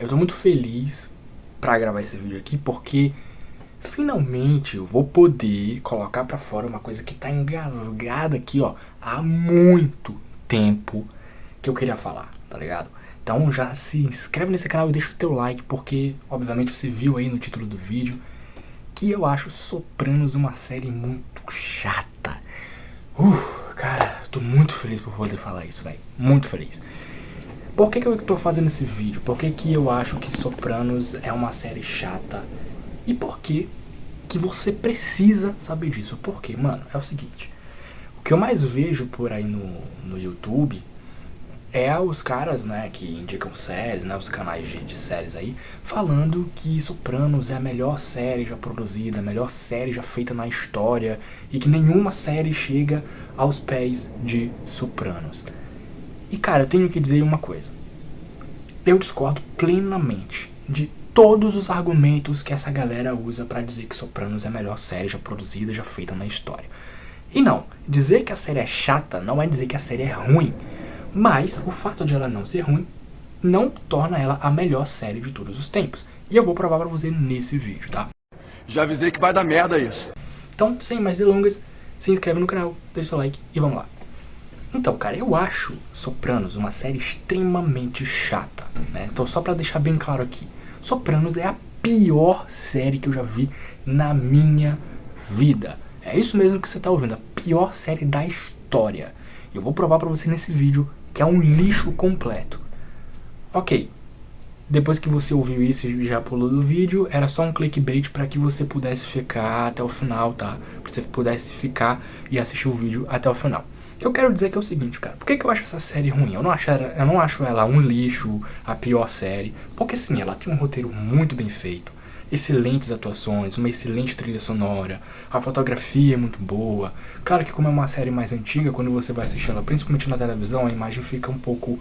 eu tô muito feliz pra gravar esse vídeo aqui porque finalmente eu vou poder colocar pra fora uma coisa que tá engasgada aqui, ó, há muito tempo que eu queria falar, tá ligado? Então já se inscreve nesse canal e deixa o teu like, porque obviamente você viu aí no título do vídeo que eu acho Sopranos uma série muito chata. Cara, tô muito feliz por poder falar isso, velho. Muito feliz. Por que eu tô fazendo esse vídeo? Por que eu acho que Sopranos é uma série chata? E por que você precisa saber disso? Porque, mano, é o seguinte. O que eu mais vejo por aí no YouTube é os caras, né, que indicam séries, né, os canais de séries aí, falando que Sopranos é a melhor série já produzida, a melhor série já feita na história e que nenhuma série chega aos pés de Sopranos. E cara, eu tenho que dizer uma coisa. Eu discordo plenamente de todos os argumentos que essa galera usa pra dizer que Sopranos é a melhor série já produzida, já feita na história. E não, dizer que a série é chata não é dizer que a série é ruim. Mas o fato de ela não ser ruim não torna ela a melhor série de todos os tempos. E eu vou provar pra você nesse vídeo, tá? Já avisei que vai dar merda isso. Então, sem mais delongas, se inscreve no canal, deixa seu like e vamos lá. Então, cara, eu acho Sopranos uma série extremamente chata, né? Então, só pra deixar bem claro aqui, Sopranos é a pior série que eu já vi na minha vida. É isso mesmo que você tá ouvindo, a pior série da história. Eu vou provar pra você nesse vídeo que é um lixo completo. Ok, depois que você ouviu isso e já pulou do vídeo, era só um clickbait pra que você pudesse ficar até o final, tá? Pra você pudesse ficar e assistir o vídeo até o final. Eu quero dizer que é o seguinte, cara, por que eu acho essa série ruim? Eu não acho ela um lixo, a pior série, porque sim, ela tem um roteiro muito bem feito, excelentes atuações, uma excelente trilha sonora, a fotografia é muito boa. Claro que como é uma série mais antiga, quando você vai assistir ela, principalmente na televisão, a imagem fica um pouco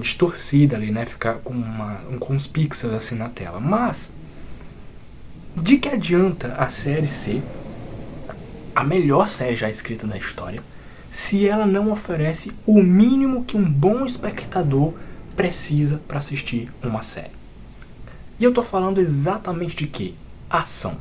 distorcida ali, né? Fica com uns pixels assim na tela. Mas, de que adianta a série ser a melhor série já escrita da história se ela não oferece o mínimo que um bom espectador precisa para assistir uma série? E eu tô falando exatamente de quê? Ação.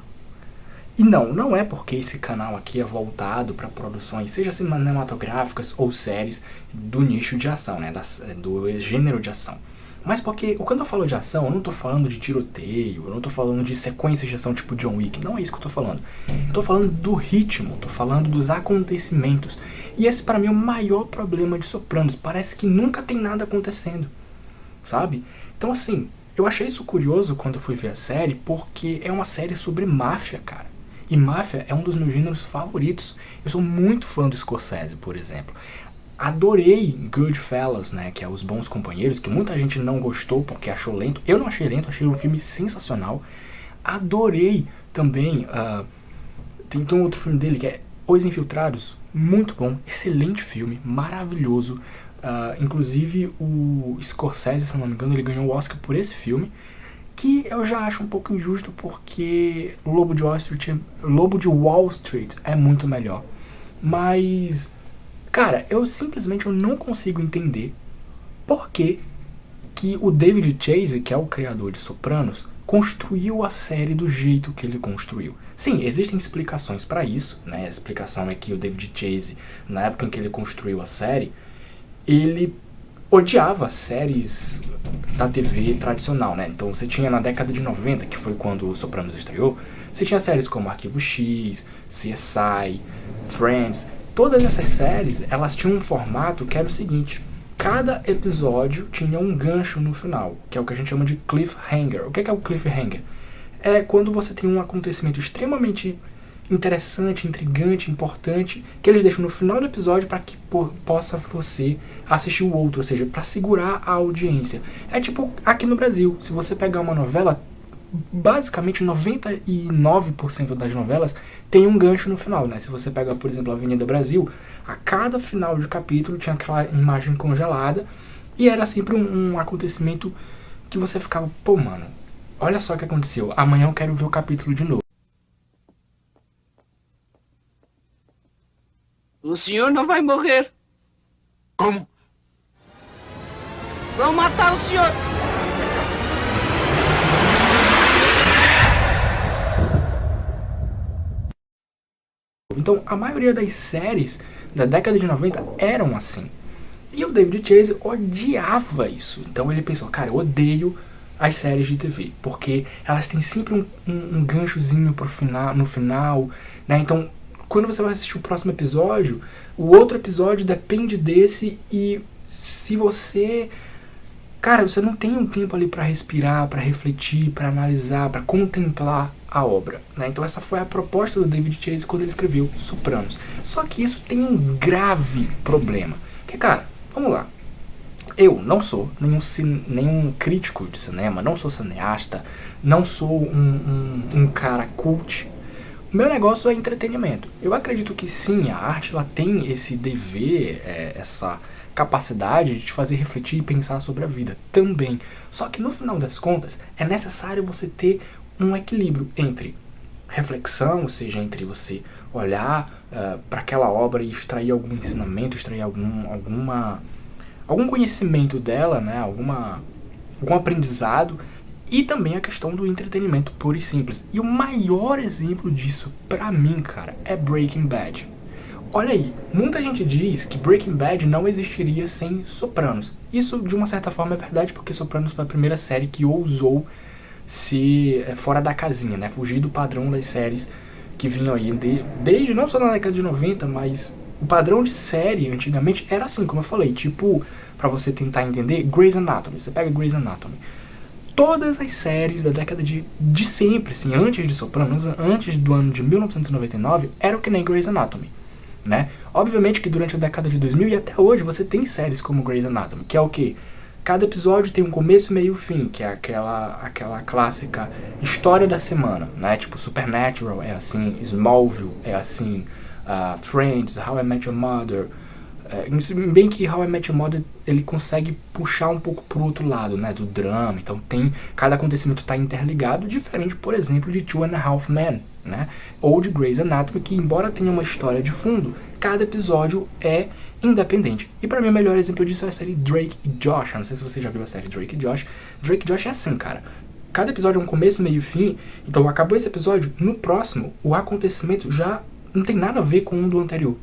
E não é porque esse canal aqui é voltado para produções, seja cinematográficas ou séries do nicho de ação, né? Do gênero de ação. Mas porque, quando eu falo de ação, eu não tô falando de tiroteio, eu não tô falando de sequências de ação tipo John Wick, não é isso que eu tô falando. Eu tô falando do ritmo, tô falando dos acontecimentos. E esse pra mim é o maior problema de Sopranos, parece que nunca tem nada acontecendo, sabe? Então assim, eu achei isso curioso quando eu fui ver a série, porque é uma série sobre máfia, cara. E máfia é um dos meus gêneros favoritos. Eu sou muito fã do Scorsese, por exemplo. Adorei Goodfellas, né, que é Os Bons Companheiros, que muita gente não gostou porque achou lento. Eu não achei lento, achei um filme sensacional. Adorei também, tem um outro filme dele que é Os Infiltrados, muito bom, excelente filme, maravilhoso. Inclusive o Scorsese, se não me engano, ele ganhou o Oscar por esse filme, que eu já acho um pouco injusto porque Lobo de Wall Street é muito melhor. Mas, cara, eu simplesmente não consigo entender por que o David Chase, que é o criador de Sopranos, construiu a série do jeito que ele construiu. Sim, existem explicações para isso, né? A explicação é que o David Chase, na época em que ele construiu a série, ele odiava séries da TV tradicional, né? Então você tinha na década de 90, que foi quando o Sopranos estreou, você tinha séries como Arquivo X, CSI, Friends. Todas essas séries, elas tinham um formato que era o seguinte: cada episódio tinha um gancho no final, que é o que a gente chama de cliffhanger. O que é o cliffhanger? É quando você tem um acontecimento extremamente interessante, intrigante, importante, que eles deixam no final do episódio para que possa você assistir o outro, ou seja, para segurar a audiência. É tipo aqui no Brasil, se você pegar uma novela, basicamente 99% das novelas tem um gancho no final, né? Se você pegar, por exemplo, a Avenida Brasil, a cada final de capítulo tinha aquela imagem congelada e era sempre um acontecimento que você ficava, pô, mano, olha só o que aconteceu, amanhã eu quero ver o capítulo de novo. O senhor não vai morrer. Como? Vão matar o senhor. Então, a maioria das séries da década de 90 eram assim. E o David Chase odiava isso. Então ele pensou, cara, eu odeio as séries de TV, porque elas têm sempre um ganchozinho no final, né? Então, quando você vai assistir o próximo episódio, o outro episódio depende desse, e se você... Cara, você não tem um tempo ali pra respirar, pra refletir, pra analisar, pra contemplar a obra, né? Então essa foi a proposta do David Chase quando ele escreveu Sopranos. Só que isso tem um grave problema. Que, cara, vamos lá. Eu não sou nenhum crítico de cinema, não sou cineasta, não sou um cara cult. O meu negócio é entretenimento. Eu acredito que sim, a arte ela tem esse dever, essa capacidade de te fazer refletir e pensar sobre a vida também. Só que no final das contas, é necessário você ter um equilíbrio entre reflexão, ou seja, entre você olhar para aquela obra e extrair algum ensinamento, extrair algum conhecimento dela, né, algum aprendizado, e também a questão do entretenimento puro e simples. E o maior exemplo disso, pra mim, cara, é Breaking Bad. Olha aí, muita gente diz que Breaking Bad não existiria sem Sopranos. Isso, de uma certa forma, é verdade, porque Sopranos foi a primeira série que ousou ser fora da casinha, né, fugir do padrão das séries que vinham aí desde não só na década de 90, mas o padrão de série antigamente era assim, como eu falei, tipo, pra você tentar entender, Grey's Anatomy. Você pega Grey's Anatomy. Todas as séries da década de sempre, assim, antes de Sopranos, antes do ano de 1999, eram que nem Grey's Anatomy, né? Obviamente que durante a década de 2000 e até hoje você tem séries como Grey's Anatomy, que é o quê? Cada episódio tem um começo, meio e fim, que é aquela clássica história da semana, né? Tipo, Supernatural é assim, Smallville é assim, Friends, How I Met Your Mother. Bem que How I Met Your Mother ele consegue puxar um pouco pro outro lado, né, do drama. Então cada acontecimento está interligado, diferente, por exemplo, de Two and a Half Men, né, ou de Grey's Anatomy, que embora tenha uma história de fundo, cada episódio é independente. E pra mim o melhor exemplo disso é a série Drake e Josh. Eu não sei se você já viu a série Drake e Josh. Drake e Josh é assim, cara. Cada episódio é um começo, meio e fim. Então acabou esse episódio, no próximo o acontecimento já não tem nada a ver com um do anterior,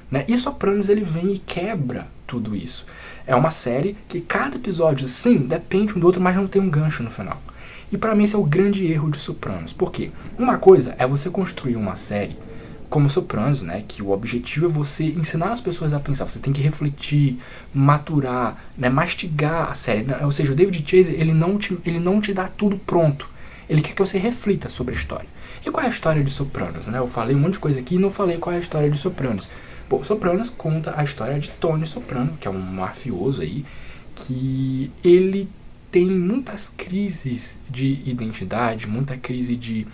né? E Sopranos ele vem e quebra tudo isso. É uma série que cada episódio, sim, depende um do outro, mas não tem um gancho no final. E pra mim esse é o grande erro de Sopranos. Por quê? Uma coisa é você construir uma série como Sopranos, né, que o objetivo é você ensinar as pessoas a pensar. Você tem que refletir, maturar, né, mastigar a série, né? Ou seja, o David Chase ele não te dá tudo pronto. Ele quer que você reflita sobre a história. E qual é a história de Sopranos, né? Eu falei um monte de coisa aqui e não falei qual é a história de Sopranos. Bom, Sopranos conta a história de Tony Soprano, que é um mafioso aí, que ele tem muitas crises de identidade, muita crise de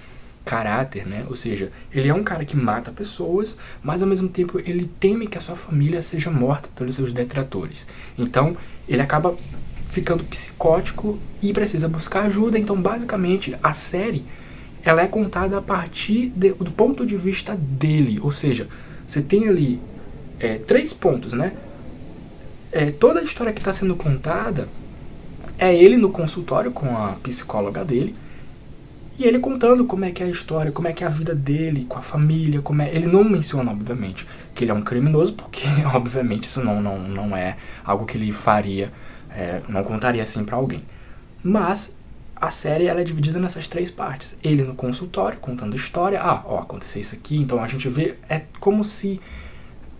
caráter, né? Ou seja, ele é um cara que mata pessoas, mas ao mesmo tempo ele teme que a sua família seja morta pelos seus detratores. Então, ele acaba ficando psicótico e precisa buscar ajuda. Então, basicamente, a série ela é contada a partir do ponto de vista dele. Ou seja, você tem ali 3 pontos, né? Toda a história que está sendo contada é ele no consultório com a psicóloga dele, e ele contando como é que é a história, como é que é a vida dele, com a família, Ele não menciona, obviamente, que ele é um criminoso, porque, obviamente, isso não é algo que ele faria, não contaria assim pra alguém. Mas a série ela é dividida nessas 3 partes. Ele no consultório, contando a história. Aconteceu isso aqui, então a gente vê... É como se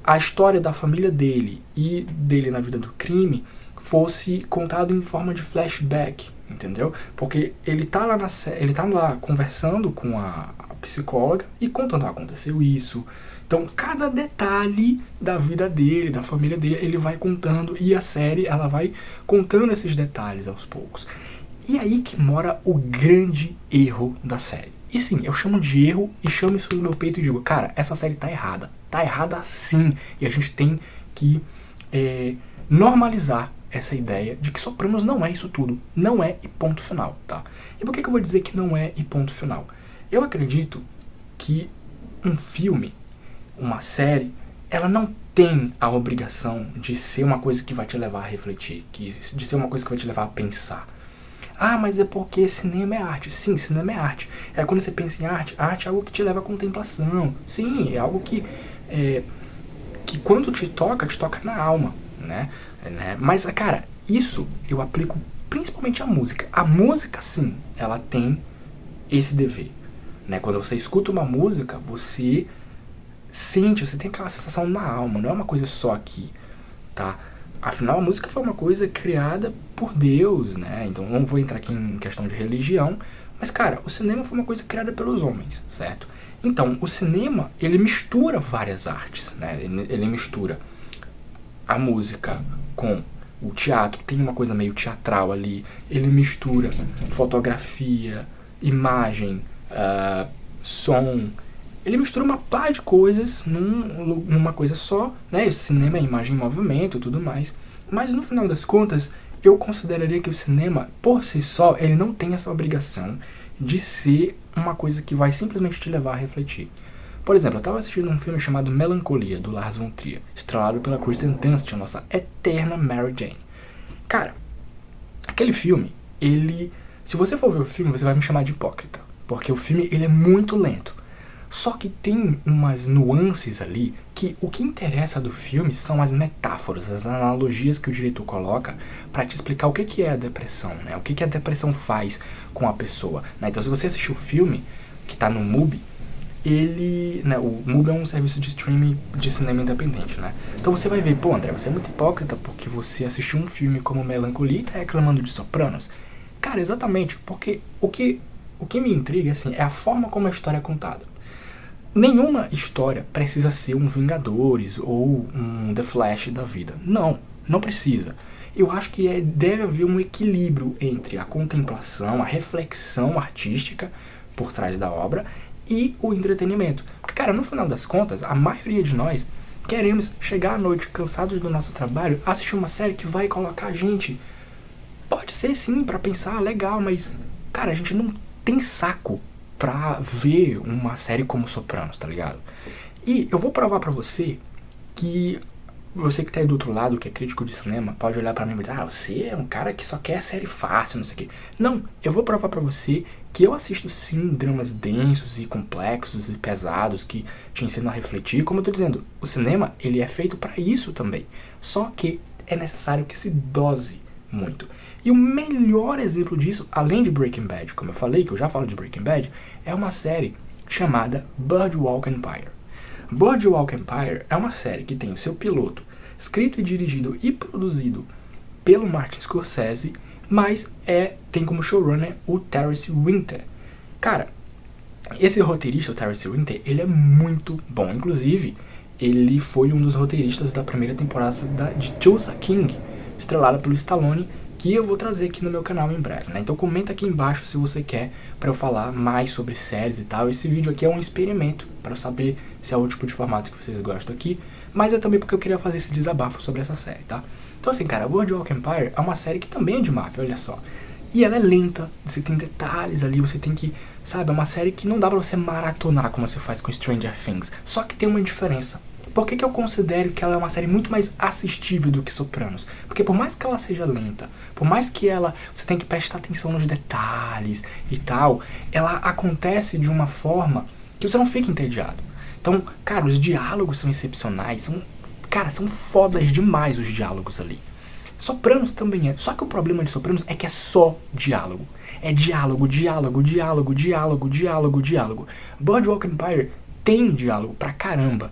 a história da família dele e dele na vida do crime fosse contado em forma de flashback, entendeu? Porque ele tá lá ele tá lá conversando com a psicóloga e contando, aconteceu isso. Então, cada detalhe da vida dele, da família dele, ele vai contando, e a série ela vai contando esses detalhes aos poucos. E aí que mora o grande erro da série. E sim, eu chamo de erro e chamo isso no meu peito e digo, cara, essa série tá errada. Tá errada sim. E a gente tem que normalizar essa ideia de que Sopranos não é isso tudo. Não é e ponto final, tá? E por que eu vou dizer que não é e ponto final? Eu acredito que um filme, uma série, ela não tem a obrigação de ser uma coisa que vai te levar a refletir, de ser uma coisa que vai te levar a pensar. Ah, mas é porque cinema é arte. Sim, cinema é arte. É quando você pensa em arte, arte é algo que te leva à contemplação. Sim, é algo que quando te toca na alma, né? Mas, cara, isso eu aplico principalmente à música. A música, sim, ela tem esse dever, né? Quando você escuta uma música, você sente, você tem aquela sensação na alma, não é uma coisa só aqui, tá? Afinal, a música foi uma coisa criada por Deus, né? Então, não vou entrar aqui em questão de religião, mas, cara, o cinema foi uma coisa criada pelos homens, certo? Então, o cinema, ele mistura várias artes, né? Ele mistura a música com o teatro, tem uma coisa meio teatral ali, ele mistura fotografia, imagem, som, ele mistura uma pá de coisas numa coisa só, né? O cinema é imagem em movimento e tudo mais, mas no final das contas, eu consideraria que o cinema, por si só, ele não tem essa obrigação de ser uma coisa que vai simplesmente te levar a refletir. Por exemplo, eu estava assistindo um filme chamado Melancolia, do Lars von Trier, estrelado pela Kristen Dunst, a nossa eterna Mary Jane. Cara, aquele filme, se você for ver o filme, você vai me chamar de hipócrita, porque o filme ele é muito lento. Só que tem umas nuances ali que o que interessa do filme são as metáforas, as analogias que o diretor coloca para te explicar o que é a depressão, né? O que a depressão faz com a pessoa, né? Então, se você assistir o filme, que tá no MUBI, o MUBI é um serviço de streaming de cinema independente, né? Então você vai ver, pô, André, você é muito hipócrita porque você assistiu um filme como Melancolia e tá reclamando de Sopranos. Cara, exatamente, porque o que me intriga, assim, é a forma como a história é contada. Nenhuma história precisa ser um Vingadores ou um The Flash da vida. Não precisa. Eu acho que deve haver um equilíbrio entre a contemplação, a reflexão artística por trás da obra e o entretenimento. Porque, cara, no final das contas, a maioria de nós queremos chegar à noite cansados do nosso trabalho, assistir uma série que vai colocar a gente. Pode ser sim, pra pensar, legal, mas, cara, a gente não tem saco pra ver uma série como Sopranos, tá ligado? E eu vou provar pra você que você que tá aí do outro lado, que é crítico de cinema, pode olhar pra mim e dizer, você é um cara que só quer série fácil, não sei o quê. Não, eu vou provar pra você que eu assisto sim dramas densos e complexos e pesados que te ensinam a refletir. Como eu tô dizendo, o cinema, ele é feito pra isso também. Só que é necessário que se dose muito. E o melhor exemplo disso, além de Breaking Bad, como eu falei, que eu já falo de Breaking Bad, é uma série chamada Boardwalk Empire. Boardwalk Empire é uma série que tem o seu piloto escrito e dirigido e produzido pelo Martin Scorsese, mas tem como showrunner o Terence Winter. Cara, esse roteirista, o Terence Winter, ele é muito bom. Inclusive, ele foi um dos roteiristas da primeira temporada de Tulsa King, estrelada pelo Stallone, que eu vou trazer aqui no meu canal em breve, né? Então comenta aqui embaixo se você quer pra eu falar mais sobre séries e tal. Esse vídeo aqui é um experimento pra eu saber se é o tipo de formato que vocês gostam aqui, mas é também porque eu queria fazer esse desabafo sobre essa série, tá? Então assim, cara, Boardwalk Empire é uma série que também é de máfia, olha só. E ela é lenta, você tem detalhes ali, você tem que, sabe, é uma série que não dá pra você maratonar como você faz com Stranger Things. Só que tem uma diferença. Por que eu considero que ela é uma série muito mais assistível do que Sopranos? Porque por mais que ela seja lenta, por mais que você tenha que prestar atenção nos detalhes e tal, ela acontece de uma forma que você não fica entediado. Então, cara, os diálogos são excepcionais, são fodas demais os diálogos ali. Sopranos também é. Só que o problema de Sopranos é que é só diálogo. É diálogo, diálogo, diálogo, diálogo, diálogo, diálogo. Boardwalk Empire tem diálogo pra caramba.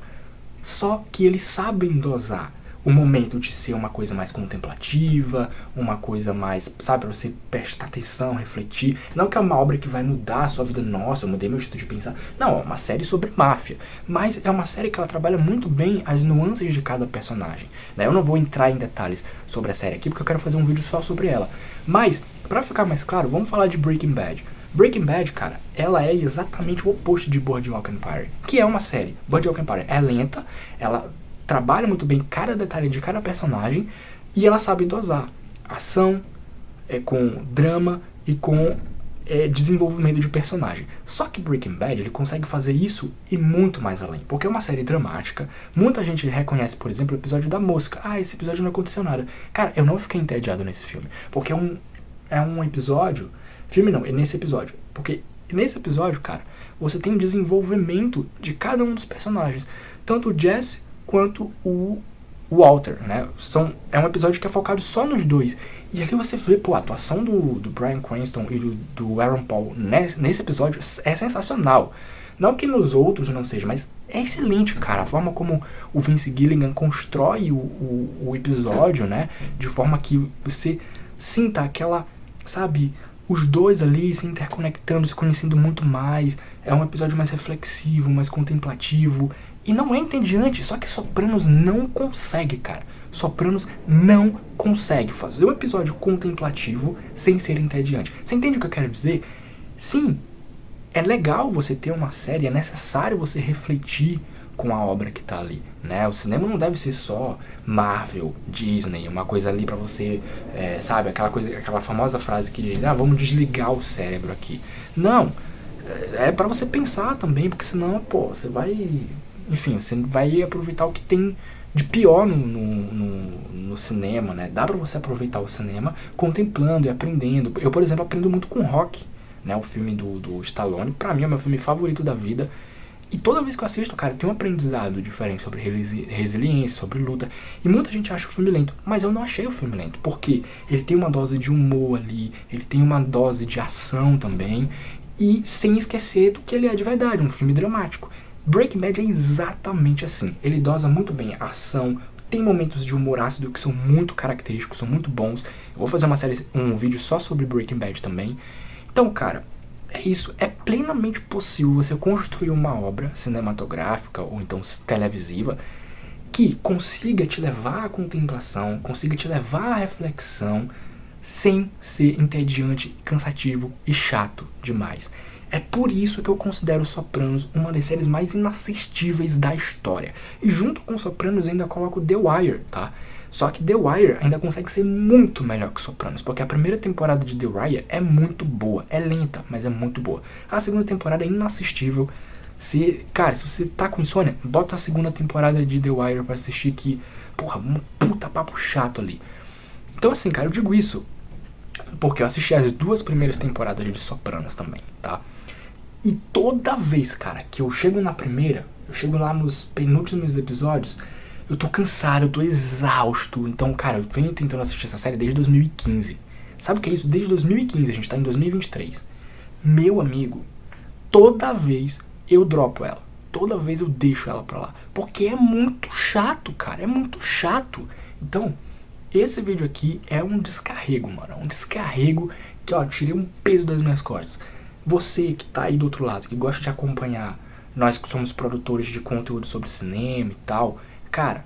Só que eles sabem dosar o momento de ser uma coisa mais contemplativa, uma coisa mais, sabe, pra você prestar atenção, refletir. Não que é uma obra que vai mudar a sua vida, nossa, eu mudei meu jeito de pensar. Não, é uma série sobre máfia. Mas é uma série que ela trabalha muito bem as nuances de cada personagem, né? Eu não vou entrar em detalhes sobre a série aqui, porque eu quero fazer um vídeo só sobre ela. Mas, pra ficar mais claro, vamos falar de Breaking Bad. Breaking Bad, cara, ela é exatamente o oposto de Boardwalk Empire, que é uma série. Boardwalk Empire é lenta, ela trabalha muito bem cada detalhe de cada personagem e ela sabe dosar ação com drama e com desenvolvimento de personagem. Só que Breaking Bad, ele consegue fazer isso e muito mais além, porque é uma série dramática. Muita gente reconhece, por exemplo, o episódio da mosca. Esse episódio não aconteceu nada. Cara, eu não fiquei entediado nesse filme, porque é é um episódio... Filme não, é nesse episódio. Porque nesse episódio, cara, você tem um desenvolvimento de cada um dos personagens. Tanto o Jesse quanto o Walter, né? É um episódio que é focado só nos dois. E aqui você vê, pô, a atuação do Bryan Cranston e do Aaron Paul nesse episódio é sensacional. Não que nos outros não seja, mas é excelente, cara. A forma como o Vince Gilligan constrói o episódio, né? De forma que você sinta aquela, sabe, os dois ali se interconectando, se conhecendo muito mais. É um episódio mais reflexivo, mais contemplativo. E não é entediante, só que Sopranos não consegue, cara. Sopranos não consegue fazer um episódio contemplativo sem ser entediante. Você entende o que eu quero dizer? Sim, é legal você ter uma série, é necessário você refletir com a obra que tá ali, né? O cinema não deve ser só Marvel, Disney, uma coisa ali pra você, sabe, aquela famosa frase que diz, vamos desligar o cérebro aqui. Não, é pra você pensar também, porque senão, pô, você vai aproveitar o que tem de pior no cinema, né? Dá pra você aproveitar o cinema contemplando e aprendendo. Eu, por exemplo, aprendo muito com Rock, né? O filme do Stallone. Pra mim é o meu filme favorito da vida. E toda vez que eu assisto, cara, tem um aprendizado diferente sobre resiliência, sobre luta. E muita gente acha o filme lento, mas eu não achei o filme lento. Porque ele tem uma dose de humor ali, ele tem uma dose de ação também. E sem esquecer do que ele é de verdade, um filme dramático. Breaking Bad é exatamente assim. Ele dosa muito bem a ação, tem momentos de humor ácido que são muito característicos, são muito bons. Eu vou fazer um vídeo só sobre Breaking Bad também. Então, cara, é isso. É plenamente possível você construir uma obra cinematográfica ou então televisiva que consiga te levar à contemplação, consiga te levar à reflexão, sem ser entediante, cansativo e chato demais. É por isso que eu considero Sopranos uma das séries mais inassistíveis da história. E junto com Sopranos ainda coloco The Wire, tá? Só que The Wire ainda consegue ser muito melhor que Sopranos, porque a primeira temporada de The Wire é muito boa. É lenta, mas é muito boa. A segunda temporada é inassistível. Cara, se você tá com insônia, bota a segunda temporada de The Wire pra assistir que, porra, um puta papo chato ali. Então assim, cara, eu digo isso porque eu assisti as 2 primeiras temporadas de Sopranos também, tá? E toda vez, cara, que eu chego na primeira, eu chego lá nos penúltimos episódios, eu tô cansado, eu tô exausto. Então, cara, eu venho tentando assistir essa série desde 2015. Sabe o que é isso? Desde 2015, a gente tá em 2023. Meu amigo, toda vez eu dropo ela. Toda vez eu deixo ela pra lá. Porque é muito chato, cara, é muito chato. Então, esse vídeo aqui é um descarrego, mano. Um descarrego que, ó, tirei um peso das minhas costas. Você que tá aí do outro lado, que gosta de acompanhar, nós que somos produtores de conteúdo sobre cinema e tal, cara,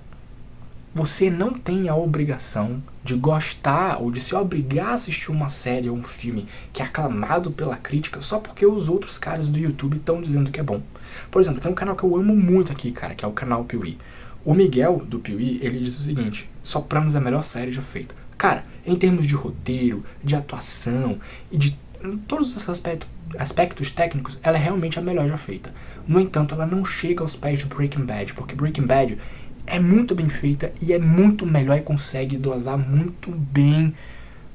você não tem a obrigação de gostar ou de se obrigar a assistir uma série ou um filme que é aclamado pela crítica só porque os outros caras do YouTube estão dizendo que é bom. Por exemplo, tem um canal que eu amo muito aqui, cara, que é o canal Piuí. O Miguel, do Piuí, ele diz o seguinte: Sopranos é a melhor série já feita. Cara, em termos de roteiro, de atuação e de todos os aspectos técnicos, ela é realmente a melhor já feita. No entanto, ela não chega aos pés de Breaking Bad, porque Breaking Bad é muito bem feita e é muito melhor e consegue dosar muito bem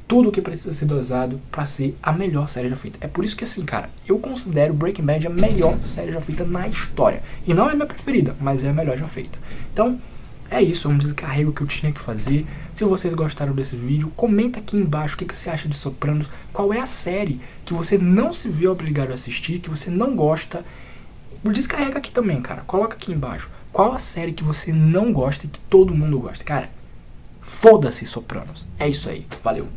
tudo o que precisa ser dosado pra ser a melhor série já feita. É por isso que, assim, cara, eu considero Breaking Bad a melhor série já feita na história. E não é a minha preferida, mas é a melhor já feita. Então, é isso, é um descarrego que eu tinha que fazer. Se vocês gostaram desse vídeo, comenta aqui embaixo o que você acha de Sopranos. Qual é a série que você não se vê obrigado a assistir, que você não gosta. Descarrega aqui também, cara. Coloca aqui embaixo. Qual a série que você não gosta e que todo mundo gosta? Cara, foda-se Sopranos. É isso aí. Valeu.